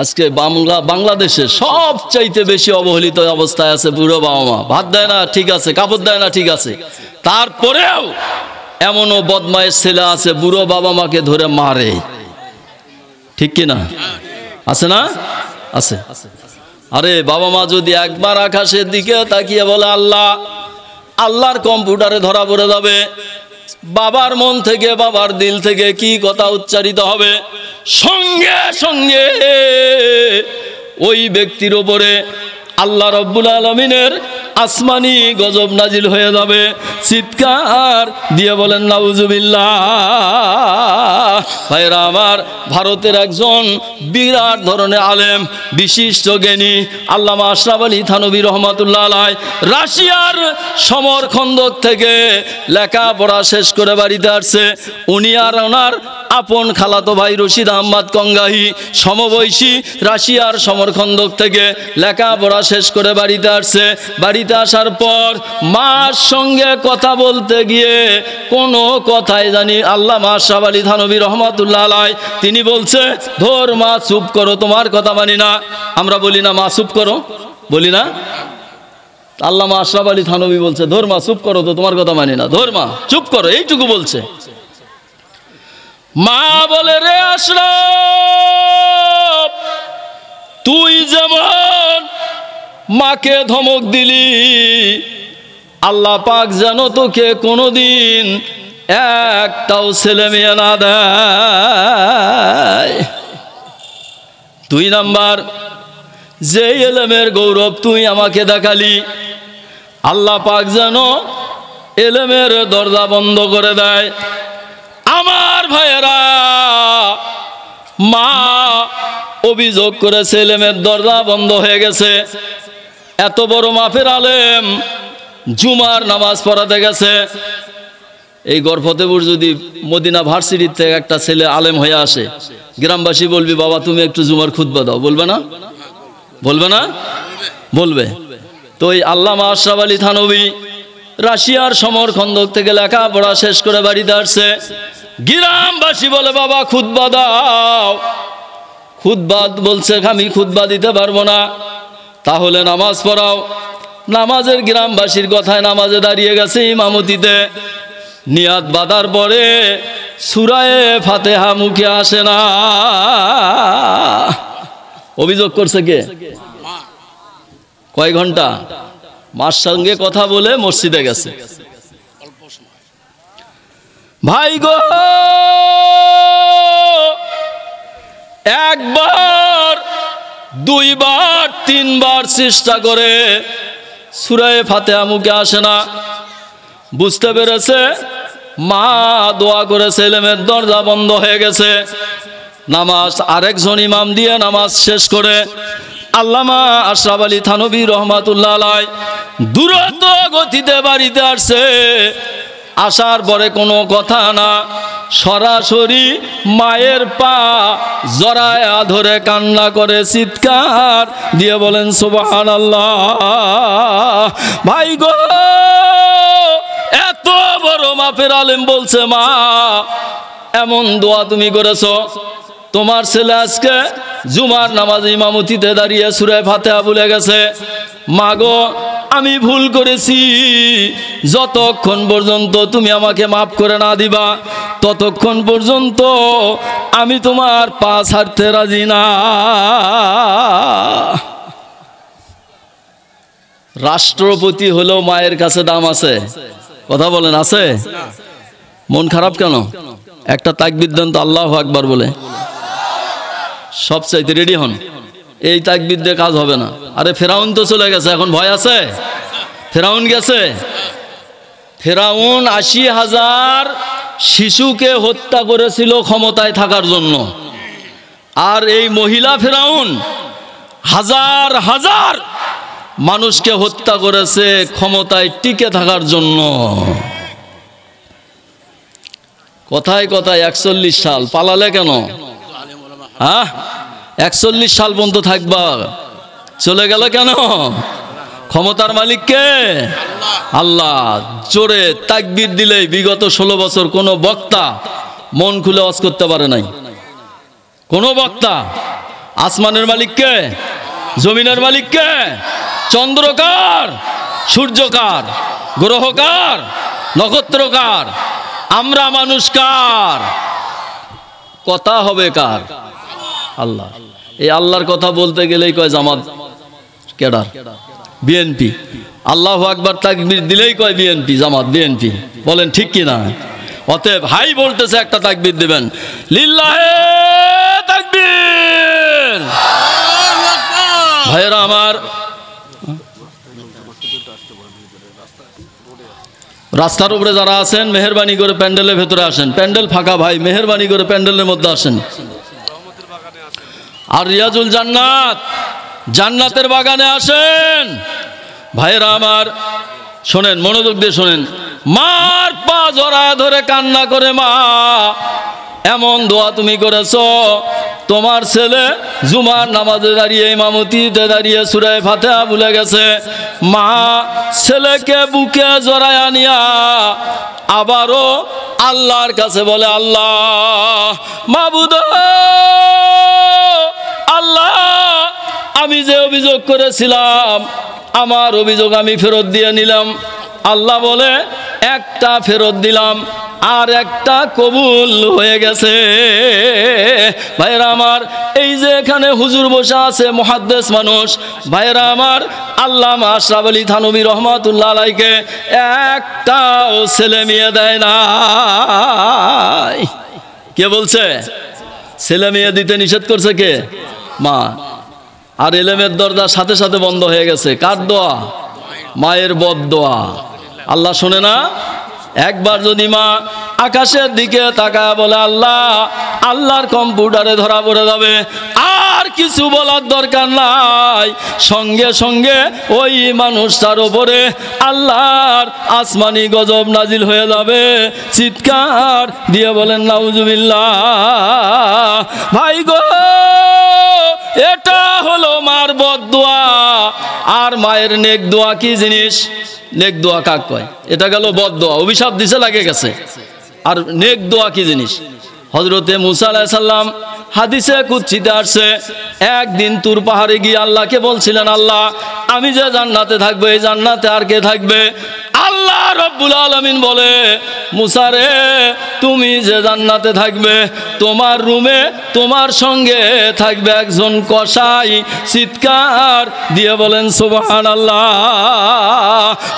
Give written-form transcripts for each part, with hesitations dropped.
আজকে বাংলাদেশে সবচাইতে বেশি অবহেলিত অবস্থায় আছে বুড়ো বাবা মা। ভাত দেয় না ঠিক আছে, কাপড় দেয় না ঠিক আছে, তারপরেও এমনও বদমাইশ ছেলে আছে বুড়ো বাবা মাকে ধরে মারে, ঠিক কিনা? আছে না? আছে। আরে বাবা মা যদি একবার আকাশের দিকে তাকিয়ে বলে আল্লাহ, আল্লাহর কম্পিউটারে ধরা পড়ে যাবে বাবার মন থেকে, বাবার দিল থেকে কি কথা উচ্চারিত হবে, সঙ্গে সঙ্গে ওই ব্যক্তির উপরে আল্লাহ রব্বুল আলামিনের আসমানি গজব নাজিল হয়ে যাবে। চিৎকার দিয়ে বলেন নাউজুবিল্লাহ। ভাইরা আমার, ভারতের একজন বিরাট ধরনের আলেম, বিশিষ্ট জ্ঞানী আল্লামা আশরাফ আলী থানভী রহমাতুল্লাহ আলাইহি রাশিয়ার সমরখন্দক থেকে লেখাপড়া শেষ করে বাড়িতে আসছে। উনি আর ওনার আপন খালাতো ভাই রশিদ আহমদ কঙ্গাহি সমবয়সী রাশিয়ার সমরখন্দক থেকে লেখাপড়া শেষ করে বাড়িতে আসছে। বাড়িতে আসার পর মার সঙ্গে কথা বলতে গিয়ে কোনো কথাই জানি আল্লামা আশরাফ আলী থানভী রহমাতুল্লাহ আলাইহি তিনি বলছে, ধর মা চুপ করো, তোমার কথা মানি না। আমরা বলি না মা চুপ করো, বলি না? আল্লামা আশরাফ আলী থানভী বলছে, ধর মা চুপ করো তো, তোমার কথা মানি না, ধর মা চুপ করো, এইটুকু বলছে। মা বলে, রে আশরাফ, তুই যেমন মাকে ধমক দিলি, আল্লাহ পাক যেন তোকে কোনোদিন একটাও ছেলে মেয়ে না দেয়। 2 নাম্বার, যে এলেমের গৌরব তুই আমাকে দেখালি, আল্লাহ পাক যেন এলেমের দরজা বন্ধ করে দেয়। আমার ভাইয়েরা, মা অভিযোগ করেছে এলেমের দরজা বন্ধ হয়ে গেছে। এত বড় মাফের আলেম জুমার নামাজ পড়াতে গেছে। এই গর্ভতেপুর যদি মদিনা ভার্সিটির থেকে একটা ছেলে আলেম হয়ে আসে, গ্রামবাসী বলবি, বাবা তুমি একটু জুমার খুতবা দাও, বলবে না? বলবে না? বলবে। তো এই আল্লামা আশরাফ আলী থানভী রাশিয়ার সমরখন্দক থেকে লেখাপড়া শেষ করে বাড়িতে আসছে। গ্রামবাসী বলে, বাবা খুতবা দাও। খুতবা বলছে, আমি খুতবা দিতে পারবো না, তাহলে নামাজ পড়াও। নামাজের গ্রামবাসীর কথায় নামাজে দাঁড়িয়ে গেছে ইমামতিতে। নিয়াত বাঁধার পরে সূরায়ে ফাতিহা মুখে আসে না। অভিযোগ করছে কে? কয় ঘন্টা মার সঙ্গে কথা বলে মসজিদে গেছে। ভাই গো, একবার, 2 বার, 3 বার চেষ্টা করে সূরায়ে ফাতিহা মুখে আসে না। বুঝতে পেরেছে মা দোয়া করেছে, এলেমের দরজা বন্ধ হয়ে গেছে। নামাজ আরেকজন ইমাম দিয়ে নামাজ শেষ করে আল্লামা আশরাফ আলী থানভী রহমাতুল্লাহ আলাইহি দ্রুত গতিতে বাড়িতে আসছে। আসার পরে কোনো কথা না, সরাসরি মায়ের পা জড়ায়া ধরে কান্না করে চিৎকার দিয়ে বলেন সুবহানাল্লাহ। ভাই গো, এত বড় মাপের আলেম বলছে, মা এমন দোয়া তুমি করেছো, তোমার ছেলে আজকে জুমার নামাজে ইমামতিতে দাঁড়িয়ে সূরা ফাতিহা ভুলে গেছে। মা গো, আমি ভুল করেছি, যতক্ষণ পর্যন্ত তুমি আমাকে মাফ করে না দিবা ততক্ষণ পর্যন্ত আমি তোমার পা ছাড়তে রাজি না। রাষ্ট্রপতি হলেও মায়ের কাছে দাম আছে, কথা বলেন, আছে? মন খারাপ কেন? একটা তাকবীর দেন তো, আল্লাহু আকবার বলে। সব চাইতে রেডি হন, এই তাকবীর দিয়ে কাজ হবে না। আরে ফেরাউন তো চলে গেছে, এখন ভয় আছে? ফেরাউন গেছে। ফেরাউন 80,000 শিশুকে হত্যা করেছিল ক্ষমতায় থাকার জন্য। আর এই মহিলা ফেরাউন হাজার হাজার মানুষকে হত্যা করেছে ক্ষমতায় টিকে থাকার জন্য। কথায় কথায় 41 সাল পালালে কেন? হ্যাঁ, 41 সাল পর্যন্ত থাকবা, চলে গেল কেন? ক্ষমতার মালিক কে? আল্লাহ। জোরে তাকবীর দিলেই বিগত 16 বছর কোনো বক্তা মন খুলে ওয়াজ করতে পারে নাই। কোনো বক্তা আসমানের মালিক কে? জমিনের মালিক কে? চন্দ্র কার? সূর্য কার? গ্রহ কার? নক্ষত্র কার? আমরা মানুষ কার? কথা হবে কার? আল্লাহ। এই আল্লাহর কথা বলতে গেলেই কয় জামাত কেডার? বিএনপি। আল্লাহু আকবার তাকবীর দিলেই কয় বিএনপি, জামাত বিএনপি। বলেন ঠিক কি না? অতএব হাই ভোল্টেজে একটা তাকবীর দিবেন, লিল্লাহে তাকবীর। ভাইরা আমার, রাস্তার উপরে যারা আছেন মেহেরবানি করে প্যান্ডেলের ভেতরে আসেন। প্যান্ডেল ফাঁকা ভাই, মেহেরবানি করে প্যান্ডেলের মধ্যে আসেন। আর রিয়াজুল জান্নাত, জান্নাতের বাগানে আসেন। ভাইরা আমার শোনেন, মনোযোগ দিয়ে শোনেন। মার পা জড়ায় ধরে কান্না করে, মা এমন দোয়া তুমি করেছো, তোমার ছেলে জুমার নামাজে দাঁড়িয়ে ইমামতিতে দাঁড়িয়ে সূরা ফাতিহা ভুলে গেছে। মা ছেলেকে বুকে জড়ায় আনিয়া আবারও আল্লাহর কাছে বলে, আল্লাহ মাবুদ, আল্লাহ আমি যে অভিযোগ করেছিলাম আমার অভিযোগ আমি ফেরত দিয়ে নিলাম। আল্লাহ বলে, একটা ফেরত দিলাম আর একটা কবুল হয়ে গেছে। ভাইরা আমার, এই যে এখানে হুজুর বসে আছে মুহাদ্দিস মানুষ, ভাইরা আমার আল্লামা আশরাফ আলী থানভী রহমাতুল্লাহ আলাইকে একটাও ছেলে মেয়ে দেয় না। কে বলছে? ছেলে মেয়ে দিতে নিষেধ করছে কে? মা। আর এলেমের দরজা সাথে সাথে বন্ধ হয়ে গেছে। কার দোয়া? মায়ের বদদোয়া। আল্লাহ শোনে না? একবার যদি মা আকাশের দিকে তাকায় বলে আল্লাহ, আল্লাহর কম্পিউটারে ধরা পড়ে যাবে, আর কিছু বলার দরকার নাই। সঙ্গে সঙ্গে ওই মানুষটার ওপরে আল্লাহর আসমানি গজব নাজিল হয়ে যাবে। চিৎকার দিয়ে বলেন নাউজুবিল্লাহ। ভাই গো, এটা হলো মার বদদোয়া। আর মায়ের নেক দোয়া কি জিনিস? নেক দোয়া কাক কয়? এটা গেল বদদোয়া, অভিশাপ দিছে লাগে গেছে। আর নেক দোয়া কি জিনিস? হযরতে মুসা আলাইহিস সালাম হাদিসে কুদসিতে আসছে, একদিন তুর পাহাড়ে গিয়ে আল্লাহকে বলছিলেন, আল্লাহ আমি যে জান্নাতে থাকবো, এই জান্নাতে আর কে থাকবে? আল্লাহ রব্বুল আলামিন বলে, মুসা রে, তুমি যে জান্নাতে থাকবে, তোমার রুমে তোমার সঙ্গে থাকবে একজন কসাই। চিৎকার দিয়ে বলেন সুবহানাল্লাহ।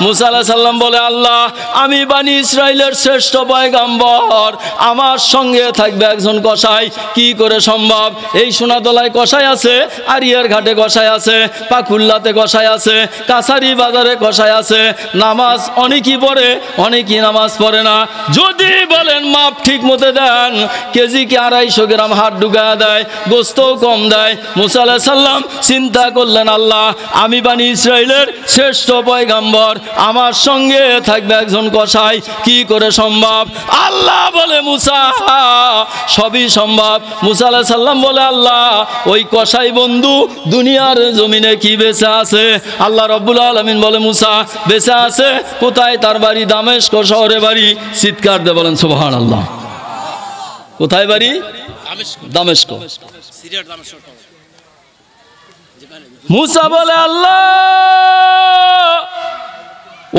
মুসা আলাইহিস সালাম বলে, আল্লাহ আমি বনি ইসরাইলের শ্রেষ্ঠ পয়গম্বর, আমার সঙ্গে থাকবে একজন কসাই, কি করে সম্ভব? এই সোনাতলায় কসাই আছে, আরিয়ার ঘাটে কসাই আছে, পাকুল্লাতে কসাই আছে, কাছারি বাজারে কসাই আছে। নামাজ অনেকেই পড়ে, অনেকেই নামাজ পড়ে না। যদি বলেন মাপ ঠিক মতো দেন, কেজি কি 250 গ্রাম হাত ঢুকা দেয়, গোস্তও কম দেয়। মুসা আলাইহিস সালাম চিন্তা করলেন, আল্লাহ আমি বনি ইসরাইলের শ্রেষ্ঠ পয়গম্বর, আমার সঙ্গে থাকবে একজন কসাই, কি করে সম্ভব? আল্লাহ বলে, মুসা সবই সম্ভব। মুসা আলাইহিস সালাম বলে, আল্লাহ ওই কসাই বন্ধু দুনিয়ার জমিনে কি বেঁচে আছে? আল্লাহ রব্বুল আলামিন বলে, মুসা বেঁচে আছে। কোথায় তার বাড়ি? দামেস্ক শহরে বাড়ি। চিৎকার দিয়ে বলেন সুবহানাল্লাহ। কোথায় বাড়ি? দামেস্ক। মুসা বলে, আল্লাহ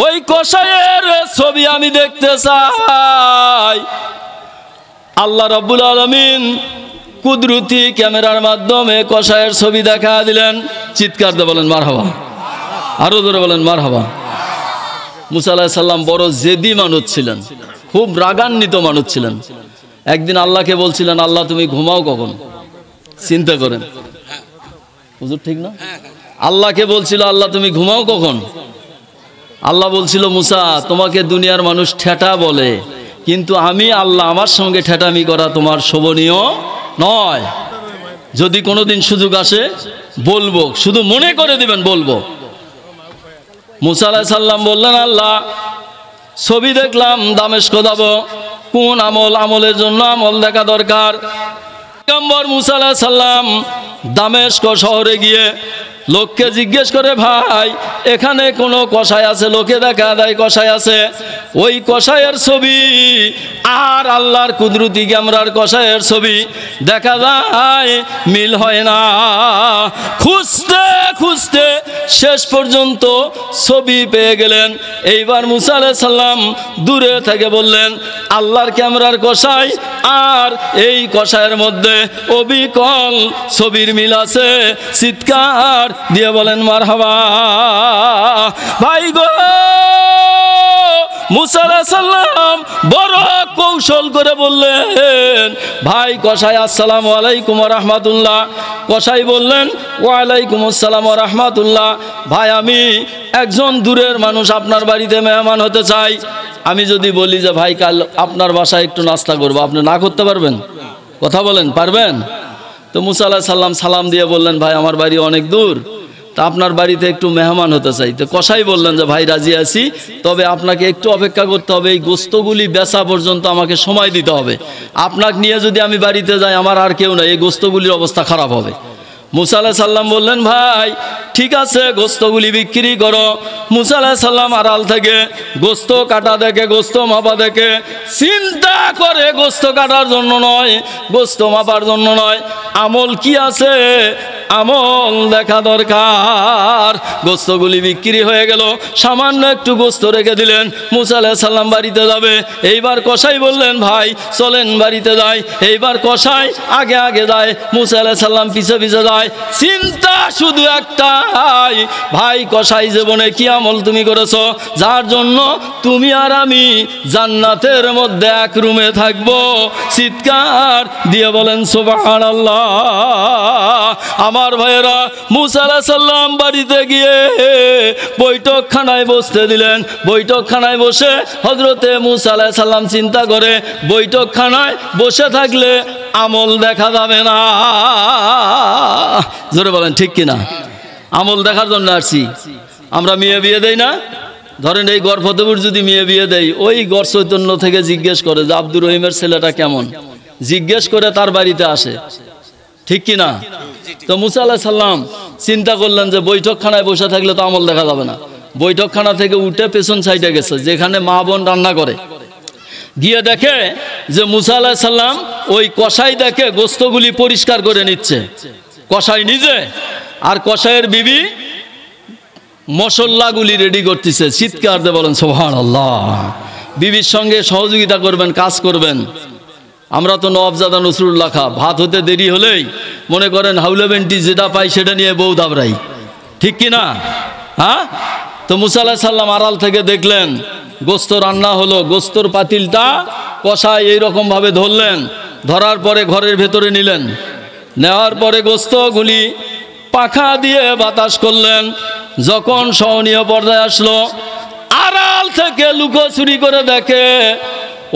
ওই কসাইয়ের ছবি আমি দেখতে চাই। আল্লাহ রাব্বুল আলামিন কুদরতি ক্যামেরার মাধ্যমে কসাইয়ের ছবি দেখা দিলেন। চিৎকার দিয়ে বলেন মারহাবা। আরো জোরে বলেন মারহাবা। মুসা আলাইহিস সালাম বড় জেদি মানুষ ছিলেন, খুব রাগান্বিত মানুষ ছিলেন। একদিন আল্লাহকে বলছিলেন, আল্লাহ তুমি ঘুমাও কখন? চিন্তা করেন হুজুর, ঠিক না? আল্লাহকে বলছিল, আল্লাহ তুমি ঘুমাও কখন? আল্লাহ বলছিল, মুসা তোমাকে দুনিয়ার মানুষ ঠেটা বলে, কিন্তু আমি আল্লাহ, আমার সঙ্গে ঠেটামি করা তোমার শোভনীয় নয়। যদি কোনোদিন সুযোগ আসে বলবো, শুধু মনে করে দিবেন বলবো। মুসা আলাইহিস সালাম বললেন, আল্লাহ ছবি দেখলাম, দামেস্ক যাব, কোন আমলের জন্য আমল দেখা দরকার? পয়গম্বর মুসা আলাইহিস সালাম দামেস্ক শহরে গিয়ে লোককে জিজ্ঞেস করে, ভাই এখানে কোনো কষাই আছে? লোকে দেখা দেয় কষাই আছে। ওই কষাইয়ের ছবি আর আল্লাহর কুদরতি ক্যামেরার কষাইয়ের ছবি দেখা যায় মিল হয় না। খুঁজতে খুঁজতে শেষ পর্যন্ত ছবি পেয়ে গেলেন। এইবার মুসা আলাইহিস সালাম দূরে থেকে বললেন, আল্লাহর ক্যামেরার কষাই আর এই কষাইয়ের মধ্যে অবিকল ছবির মিল আছে। চিৎকার দিয়ে বলেন মারহাবা। ভাই গো, মুসা আলাইহিস সালাম বড় কৌশল করে বললেন, ভাই কষাই আসসালামু আলাইকুম ওয়া রাহমাতুল্লাহ। কষাই বললেন, ওয়ালাইকুম আসসালাম ওয়া রাহমাতুল্লাহ। ভাই আমি একজন দূরের মানুষ, আপনার বাড়িতে মেহমান হতে চাই। আমি যদি বলি যে ভাই কাল আপনার বাসায় একটু নাস্তা করবো, আপনি না করতে পারবেন? কথা বলেন, পারবেন? তো মুসা আলাইহিস সালাম সালাম দিয়ে বললেন, ভাই আমার বাড়ি অনেক দূর, তা আপনার বাড়িতে একটু মেহমান হতে চাই। তো কষাই বললেন যে ভাই রাজি আছি, তবে আপনাকে একটু অপেক্ষা করতে হবে, এই গোস্তগুলি বেচা পর্যন্ত আমাকে সময় দিতে হবে। আপনাকে নিয়ে যদি আমি বাড়িতে যাই, আমার আর কেউ নাই, এই গোস্তগুলির অবস্থা খারাপ হবে। মুসা আলাইহিস সালাম বললেন, ভাই ঠিক আছে গোস্তগুলি বিক্রি করো। মুসা আলাইহিস সালাম আড়াল থেকে গোস্ত কাটা দেখে, গোস্ত মাপা দেখে চিন্তা করে, গোস্ত কাটার জন্য নয়, গোস্ত মাপার জন্য নয়, আমল কি আছে আমল দেখা দরকার। গোস্তগুলি বিক্রি হয়ে গেল, সামান্য একটু গোস্ত রেখে দিলেন। মুসা আলাইহিস সালাম বাড়িতে যাবে। এইবার কষাই বললেন, ভাই চলেন বাড়িতে যাই। এইবার কষাই আগে আগে যায়, মুসা আলাইহিস সালাম পিছে পিছে যায়। চিন্তা শুধু একটাই, ভাই কষাই জীবনে কি আমল তুমি করেছো যার জন্য তুমি আর আমি জান্নাতের মধ্যে এক রুমে থাকবো? চিৎকার দিয়ে বলেন সুবহানাল্লাহ। আমার ভাইয়েরা, মুসা আলাইহিস সালাম বাড়িতে গিয়ে বৈঠকখানায় বসতে দিলেন। বৈঠকখানায় বসে হযরতে মুসা আলাইহিস সালাম চিন্তা করে, বৈঠকখানায় বসে থাকলে আমল দেখা যাবে না। জোরে বলেন ঠিক কিনা? আমল দেখার জন্য আসছি আমরা। মেয়ে বিয়ে দেই না? ধরেন এই গর্ভবতী যদি মেয়ে বিয়ে দেয়, ওই গড় চৈতন্য থেকে জিজ্ঞেস করে যে আব্দুর রহিমের ছেলেটা কেমন, জিজ্ঞেস করে তার বাড়িতে আসে, ঠিক কিনা? তো মুসা আলাইহিস সালাম চিন্তা করলেন যে বৈঠকখানায় বসে থাকলে তো আমল দেখা যাবে না। বৈঠকখানা থেকে উঠে পেছন সাইডে গেছে, যেখানে মা বোন রান্না করে। গিয়ে দেখে যে মুসা আলাইহিস সালাম ওই কষাই দেখে গোস্তগুলি পরিষ্কার করে নিচ্ছে, কষাই নিজে, আর কষাইয়ের বিবি মশলাগুলি রেডি করতেছে। চিৎকার দিয়ে বলেন সুবহানাল্লাহ। বিবির সঙ্গে সহযোগিতা করবেন, কাজ করবেন। আমরা তো নওয়াবজাদা নসরুল্লাহ খা, ভাত হতে দেরি হলেই মনে করেন হাউলে বেন্টি যেটা পাই সেটা নিয়ে বউ দাবড়াই, ঠিক কিনা? হ্যাঁ। তো মুসা আলাইহিস সালাম আড়াল থেকে দেখলেন গোস্ত রান্না হলো, গোস্তর পাতিলটা কষাই এইরকম ভাবে ধরলেন, ধরার পরে ঘরের ভেতরে নিলেন। নেওয়ার পরে গোস্তগুলি পাখা দিয়ে বাতাস করলেন। যখন সহনীয় পর্যায়ে আসলো, আড়াল থেকে লুকোচুরি করে দেখে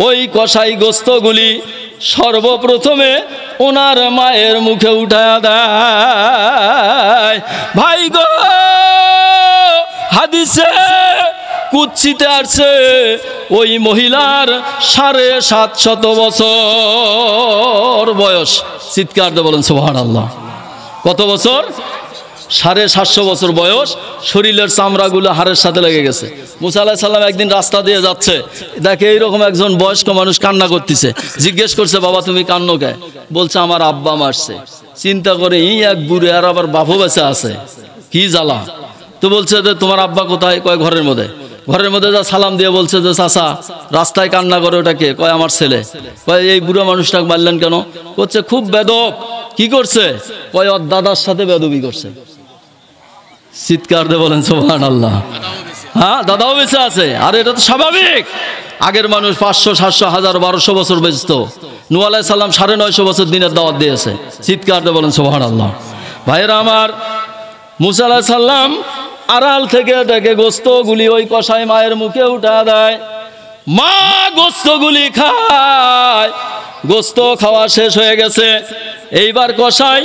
ওই কষাই গোস্তগুলি সর্বপ্রথমে ওনার মায়ের মুখে উঠায়া দেয়। ভাই গো, হাদিসে কুৎসিতে আসছে ওই মহিলার 750 বছর বয়স। চিৎকার দিয়ে বলেন সুবহানাল্লাহ। কত বছর? 750 বছর বয়স। শরীরের চামড়াগুলো হাড়ের সাথে লেগে গেছে। মুসা আলাইহিস সালাম একদিন রাস্তা দিয়ে যাচ্ছে, দেখে এইরকম একজন বয়স্ক মানুষ কান্না করতেছে। জিজ্ঞেস করছে, বাবা তুমি কান্নো কে? বলছে আমার আব্বা মারছে। চিন্তা করে এই এক বুড়ে, আর আবার বাপও বেঁচে আছে, কি জ্বালা। তো বলছে যে তোমার আব্বা কোথায়? কয় ঘরের মধ্যে। ঘরের মধ্যে যা সালাম দিয়ে বলছে যে চাচা রাস্তায় কান্না করে ওটাকে? কয় আমার ছেলে। কয় এই বুড়ো মানুষটাকে মারলেন কেন? করছে খুব বেদব। কি করছে? কয় ওর দাদার সাথে বেদবি করছে। চিৎকার দিয়ে বলেন সুবহানাল্লাহ। হ্যাঁ, দাদাও বেঁচে আছে, আর এটা তো স্বাভাবিক। আগের মানুষ 500, 700, 1000, 1200 বছর বেঁচত। নূহ আলাইহিস সালাম 950 বছর দিনের দাওয়াত দিয়েছে। চিৎকার দিয়ে বলেন সুবহানাল্লাহ। ভাইয়েরা আমার, মুসা আলাইহিস সালাম আড়াল থেকে দেখে গোস্তগুলি ওই কষাই মায়ের মুখে উঠা দেয়। মা গোস্তগুলি খায়। গোস্ত খাওয়া শেষ হয়ে গেছে। এইবার কষাই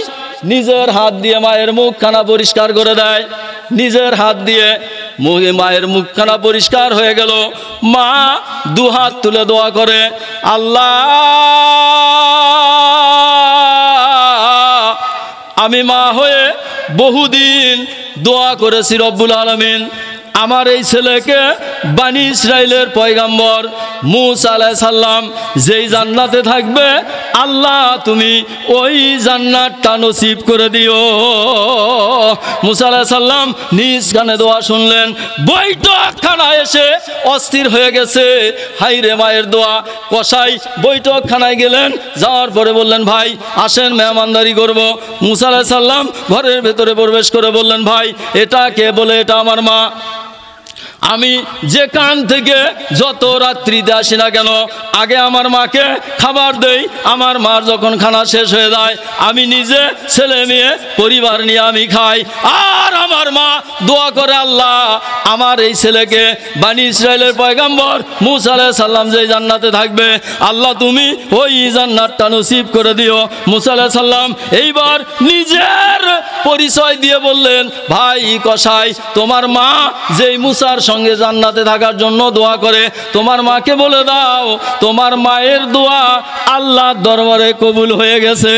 নিজের হাত দিয়ে মায়ের মুখখানা পরিষ্কার করে দেয়। নিজের হাত দিয়ে মায়ের মুখখানা পরিষ্কার হয়ে গেল। মা দুহাত তুলে দোয়া করে, আল্লাহ আমি মা হয়ে বহুদিন দোয়া করেছি রব্বুল আলামিন আমার এই ছেলেকে বনি ইসরাইলের পয়গম্বর মূসা আলাইহিস সালাম যেই জান্নাতে থাকবে আল্লাহ তুমি ওই জান্নাতটা নসিব করে দিও। মূসা আলাইহিস সালাম নিজ কানে দোয়া শুনলেন, বৈঠকখানায় এসে অস্থির হয়ে গেছে। হাইরে মায়ের দোয়া। কসাই বৈঠকখানায় গেলেন, যাওয়ার পরে বললেন, ভাই আসেন মেহমানদারি করব। মূসা আলাইহিস সালাম ঘরের ভেতরে প্রবেশ করে বললেন, ভাই এটা কে? বলে এটা আমার মা। আমি যেখান থেকে যত রাত্রিতে আসি না কেন আগে আমার মাকে খাবার দেই। আমার মার যখন খানা শেষ হয়ে যায় আমি নিজে ছেলে মেয়ে পরিবার নিয়ে আমি খাই। আর আমার মা দোয়া করে, আল্লাহ আমার এই ছেলেকে বনি ইসরাইলের পয়গম্বর মূসা আলাইহিস সালাম যে জান্নাতে থাকবে আল্লাহ তুমি ওই জান্নাতটা নসিব করে দিও। মূসা আলাইহিস সালাম এইবার নিজের পরিচয় দিয়ে বললেন, ভাই কসাই তোমার মা যেই মূসার সঙ্গে জান্নাতে থাকার জন্য দোয়া করে তোমার মাকে বলে দাও তোমার মায়ের দোয়া আল্লাহর দরবারে কবুল হয়ে গেছে।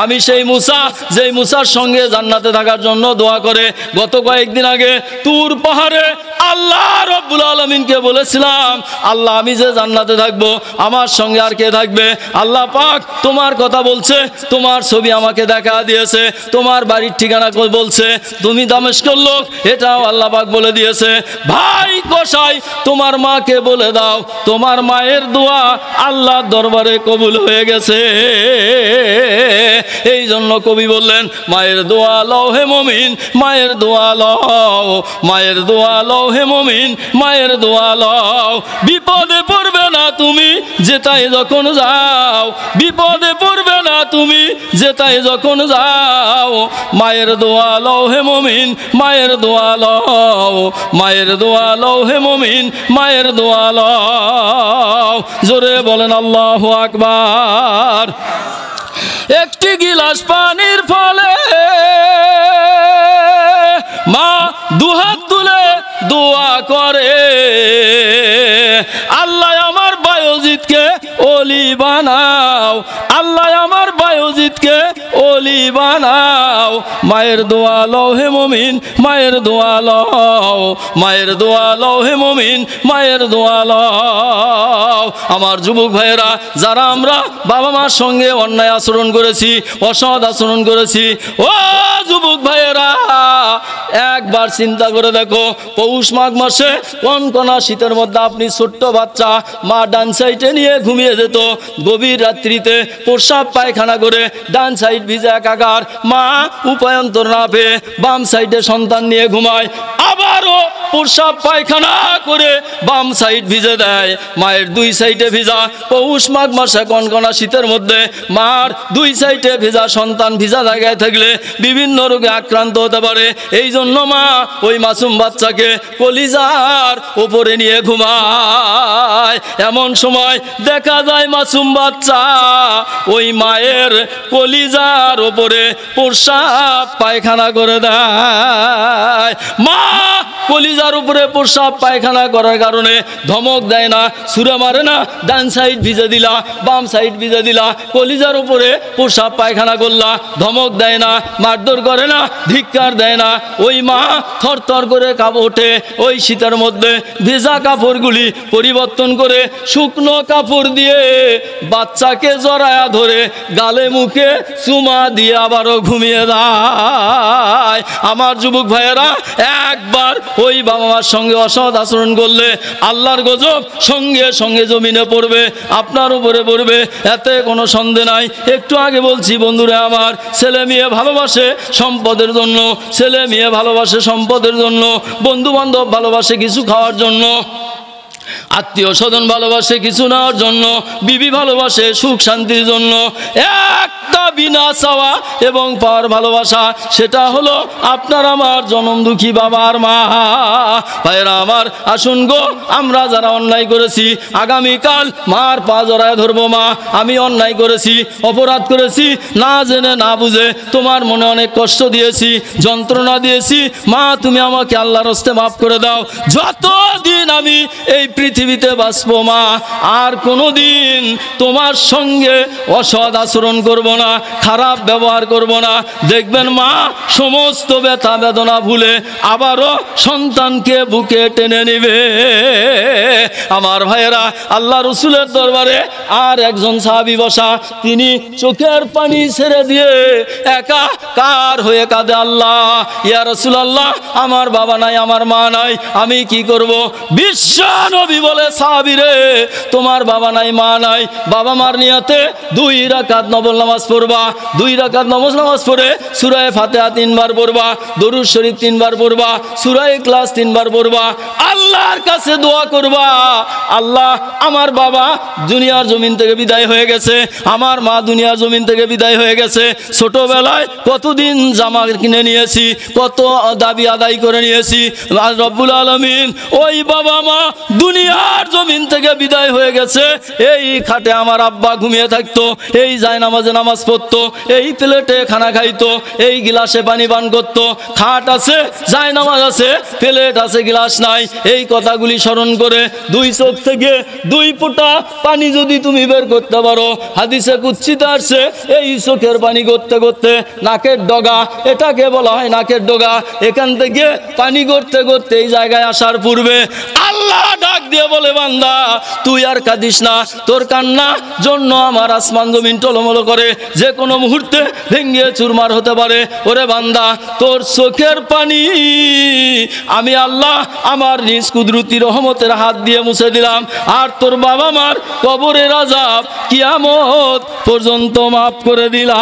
আমি সেই মূসা যেই মূসার সঙ্গে জান্নাতে থাকার জন্য দোয়া করে গত কয়েকদিন আগে তুর পাহাড়ে আল্লাহ রব্বুল আলামিনকে বলেছিলাম, আল্লাহ আমি যে জান্নাতে থাকবো আমার সঙ্গে আর কে থাকবে? আল্লাহ পাক তোমার কথা বলছে, তোমার ছবি আমাকে দেখা দিয়েছে, তোমার বাড়ির ঠিকানা বলছে, তুমি দামেস্কের লোক এটাও আল্লাহ পাক বলে দিয়েছে। ভাই কসাই তোমার মাকে বলে দাও তোমার মায়ের দোয়া আল্লাহর দরবারে কবুল হয়ে গেছে। এই জন্য কবি বললেন, মায়ের দোয়া লও হে মুমিন, মায়ের দোয়া লও, মায়ের দোয়া লও হে মুমিন, মায়ের দোয়া লও। বিপদে পড়বে না তুমি যেতাই যখন যাও, বিপদে পড়বে না তুমি যেতাই যখন যাও। মায়ের দোয়া লও হে মুমিন, মায়ের দোয়া লও, মায়ের দোয়া লও হে মুমিন, মায়ের দোয়া লও। জোরে বলেন আল্লাহু আকবার। একটি গিলাস পানির ফলে মা দুহাত তুলে দোয়া করে, আল্লাহ আমার বায়জিৎকে ওলি বানাও, আল্লাহ আমার বায়জিৎকে ওলি বানাও। মায়ের দোয়া লও হে মুমিন, মায়ের দোয়া লও, মায়ের দোয়া লও হে মুমিন, মায়ের দোয়া লও। আমার যুবক ভাইয়েরা, যারা আমরা বাবা মার সঙ্গে অন্যায় আচরণ করেছি, অসৎ আচরণ করেছি, ও যুবক ভাইয়েরা একবার চিন্তা করে দেখো, পৌষ মাঘ মাসে কনকনা শীতের মধ্যে আপনি ছোট্ট বাচ্চা মা ডান সাইডে নিয়ে ঘুমিয়ে যেত, গভীর রাত্রিতে প্রস্রাব পায়খানা করে ডান সাইড ভিজে একাকার, মা উপায়ন্তর না পেয়ে বাম সাইডে সন্তান নিয়ে ঘুমায়, আবারও প্রস্রাব পায়খানা করে বাম সাইড ভিজে দেয়, মায়ের দুই সাইডে ভিজা। পৌষ মাঘ মাসে কনকনা শীতের মধ্যে মার দুই সাইডে ভিজা সন্তান ভিজা জায়গায় থাকলে বিভিন্ন রোগে আক্রান্ত হতে পারে। এই জন্য মা ওই মাসুম বাচ্চাকে কলিজার উপরে নিয়ে ঘুমায়। এমন সময় দেখা যায় মাসুম বাচ্চা ওই মায়ের কলিজার উপরে প্রস্রাব পায়খানা করে দেয়। মা কলিজার উপরে প্রস্রাব পায়খানা করার কারণে ধমক দেয় না, ছুঁড়ে মারে না, ডান সাইড ভিজে দিলা, বাম সাইড ভিজে দিলা, কলিজার উপরে প্রস্রাব পায়খানা করলা, ধমক দেয় না, মারধর করে না, ধিক্কার দেয় না। ওই মা থরথর করে কাঁপে ওঠে। ওই শীতের মধ্যে ভেজা কাপড়গুলি পরিবর্তন করে শুকনো কাপড় দিয়ে বাচ্চাকে জড়ায়া ধরে গালে মুখে চুমা দিয়ে আবারও ঘুমিয়ে যায়। আমার যুবক ভাইয়েরা, একবার ওই বাবা মার সঙ্গে অসৎ আচরণ করলে আল্লাহর গজব সঙ্গে সঙ্গে জমিনে পড়বে, আপনার উপরে পড়বে, এতে কোনো সন্দেহ নাই। একটু আগে বলছি বন্ধুরা আমার, ছেলে মেয়ে ভালোবাসে সম্পদের জন্য, ছেলে মেয়ে ভালোবাসে সম্পদের জন্য, বন্ধু বান্ধব ভালোবাসে কিছু খাওয়ার জন্য, আত্মীয় স্বজন ভালোবাসে কিছু নেওয়ার জন্য, বিবি ভালোবাসে সুখ শান্তির জন্য। একটা বিনা চাওয়া এবং পাওয়ার ভালোবাসা, সেটা হলো আপনার আমার জনম দুঃখী বাবা আর মা। ভাইয়েরা আমার, আসুন গো, আমরা যারা অন্যায় করেছি আগামীকাল মার পা জড়ায় ধরবো। মা আমি অন্যায় করেছি, অপরাধ করেছি, না জেনে না বুঝে তোমার মনে অনেক কষ্ট দিয়েছি, যন্ত্রণা দিয়েছি, মা তুমি আমাকে আল্লাহর হস্তে মাফ করে দাও। যতদিন আমি এই পৃথিবীতে বাঁচবো মা, আর কোনোদিন তোমার সঙ্গে অসৎ আচরণ করব না, খারাপ ব্যবহার করব না। দেখবেন মা সমস্ত ব্যথা বেদনা ভুলে আবারও সন্তানকে বুকে টেনে নিবে। আমার ভাইয়েরা, আল্লাহ রসুলের দরবারে আর একজন সাহাবী বসা, তিনি চোখের পানি ছেড়ে দিয়ে একাকার হয়ে কাঁদে, আল্লাহ ইয়া রাসূলুল্লাহ, আমার বাবা নাই, আমার মা নাই, আমি কি করব? বিশ্ব নবী বলে, সাহাবী রে, তোমার বাবা নাই মা নাই, বাবা মার নিয়তে 2 রাকাত নফল নামাজ পড়বা, 2 রাকাত নফল নামাজ পড়ে সূরা ফাতিহা 3 বার পড়বা, দরুদ শরীফ 3 বার পড়বা, সূরা ইখলাস 3 বার পড়বা, আল্লাহর কাছে দোয়া করবা, আল্লাহ আমার বাবা দুনিয়ার জমিন থেকে বিদায় হয়ে গেছে, আমার মা দুনিয়ার জমিন থেকে বিদায় হয়ে গেছে, ছোটবেলায় কতদিন জামা কিনে নিয়েছি, কত দাবি আদায় করে নিয়েছি, রব্বুল আলামিন ওই বাবা মা দুনিয়ার জমিন থেকে বিদায় হয়ে গেছে, এই খাটে আমার আব্বা ঘুমিয়ে থাকতো, এই জায়নামাজে নামাজ পড়তো, এই প্লেটে খানা খাইতো, এই গিলাসে পানি পান করতো, খাট আছে, জায়নামাজ আছে, প্লেট আছে, গিলাস নাই। এই কথাগুলি স্মরণ করে 2 চোখ থেকে 2 ফোঁটা পানি যদি তুমি বের করতে পারো, হাদিসে কুদসিতে আসছে, এই চোখের পানি করতে করতে নাকের ডগা, এটাকে বলা হয় নাকের ডগা, এখান থেকে পানি করতে করতে এই জায়গায় আসার পূর্বে আল্লাহ ডাক দিয়ে বলে, বান্দা তুই আর কাঁদিস না, তোর কান্না জন্য আমার আসমান জমিন টলমল করে, যে কোনো মুহূর্তে ভেঙে চুরমার হতে পারে। ওরে বান্দা, তোর চোখের পানি আমি আল্লাহ আমার নিজ কুদরতি রহমতের হাত দিয়ে মুছে দিলাম, আর তোর বাবা মার কবরের আযাব কিয়ামত পর্যন্ত মাফ করে দিলাম।